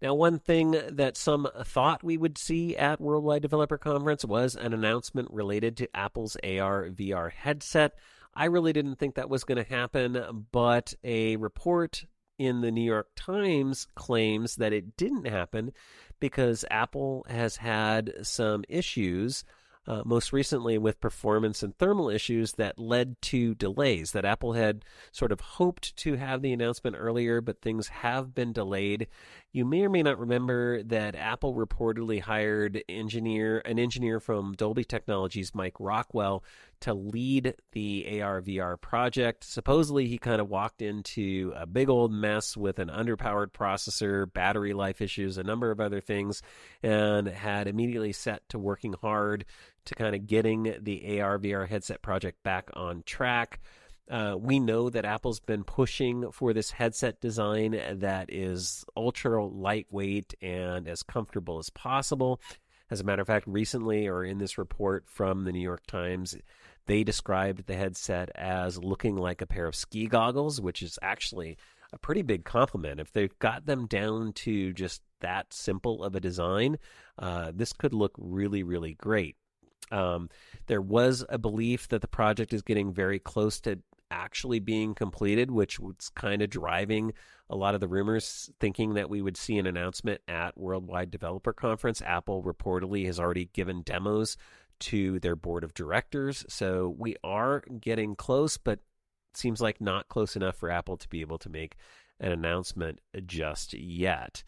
Now, one thing that some thought we would see at Worldwide Developer Conference was an announcement related to Apple's AR VR headset. I really didn't think that was going to happen, but a report in the New York Times claims that it didn't happen because Apple has had some issues, most recently with performance and thermal issues that led to delays. That Apple had sort of hoped to have the announcement earlier, but things have been delayed. You may or may not remember that Apple reportedly hired an engineer from Dolby Technologies, Mike Rockwell, to lead the AR/VR project. Supposedly, he kind of walked into a big old mess with an underpowered processor, battery life issues, a number of other things, and had immediately set to working hard to kind of getting the AR/VR headset project back on track. We know that Apple's been pushing for this headset design that is ultra lightweight and as comfortable as possible. As a matter of fact, recently, or in this report from the New York Times, they described the headset as looking like a pair of ski goggles, which is actually a pretty big compliment. If they've got them down to just that simple of a design, this could look really, really great. There was a belief that the project is getting very close to actually being completed, which was kind of driving a lot of the rumors, thinking that we would see an announcement at Worldwide Developer Conference. Apple reportedly has already given demos to their board of directors, so we are getting close, but it seems like not close enough for Apple to be able to make an announcement just yet.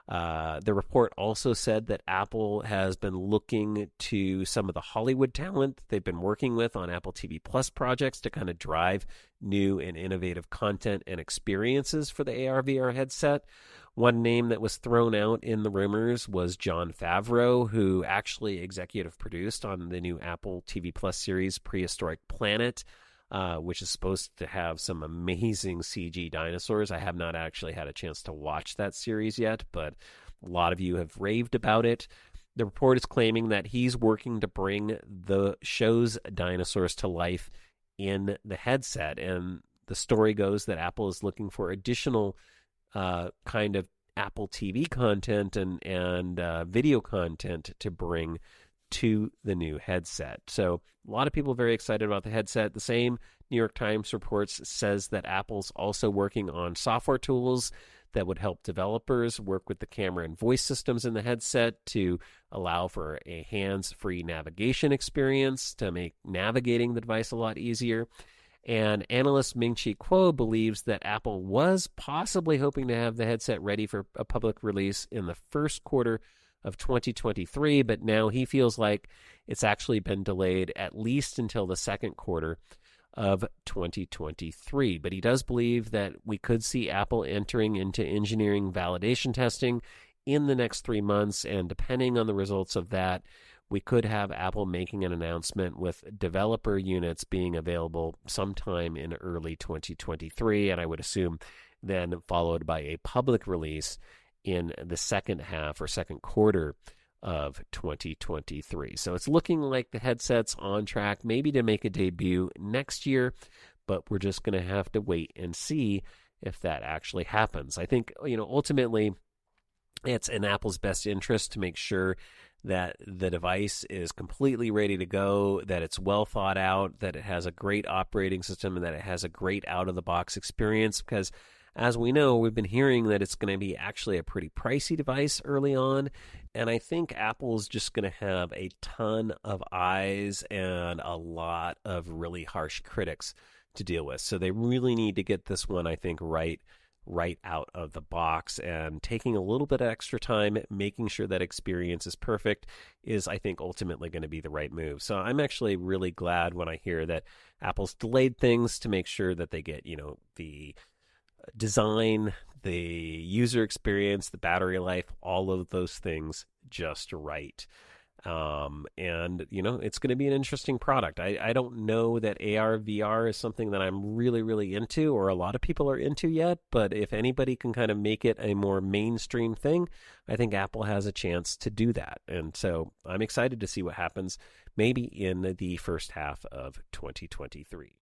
The report also said that Apple has been looking to some of the Hollywood talent they've been working with on Apple TV Plus projects to kind of drive new and innovative content and experiences for the AR/VR headset. One name that was thrown out in the rumors was Jon Favreau, who actually executive produced on the new Apple TV Plus series Prehistoric Planet, which is supposed to have some amazing CG dinosaurs. I have not actually had a chance to watch that series yet, but a lot of you have raved about it. The report is claiming that he's working to bring the show's dinosaurs to life in the headset, and the story goes that Apple is looking for additional kind of Apple TV content and video content to bring to the new headset. So a lot of people are very excited about the headset. The same New York Times reports says that Apple's also working on software tools that would help developers work with the camera and voice systems in the headset to allow for a hands-free navigation experience to make navigating the device a lot easier. And analyst Ming-Chi Kuo believes that Apple was possibly hoping to have the headset ready for a public release in the first quarter of 2023, but now he feels like it's actually been delayed at least until the second quarter of 2023. But he does believe that we could see Apple entering into engineering validation testing in the next 3 months, and depending on the results of that, we could have Apple making an announcement with developer units being available sometime in early 2023, and I would assume then followed by a public release in the second half or second quarter of 2023. So it's looking like the headset's on track maybe to make a debut next year, but we're just going to have to wait and see if that actually happens. I think, ultimately it's in Apple's best interest to make sure that the device is completely ready to go, that it's well thought out, that it has a great operating system, and that it has a great out-of-the-box experience, because as we know, we've been hearing that it's going to be actually a pretty pricey device early on, and I think Apple's just going to have a ton of eyes and a lot of really harsh critics to deal with. So they really need to get this one, I think, right out of the box, and taking a little bit of extra time, making sure that experience is perfect is, I think, ultimately going to be the right move. So I'm actually really glad when I hear that Apple's delayed things to make sure that they get, the design, the user experience, the battery life, all of those things just right. And it's going to be an interesting product. I don't know that AR VR is something that I'm really, really into, or a lot of people are into yet, but if anybody can kind of make it a more mainstream thing, I think Apple has a chance to do that. And so I'm excited to see what happens maybe in the first half of 2023.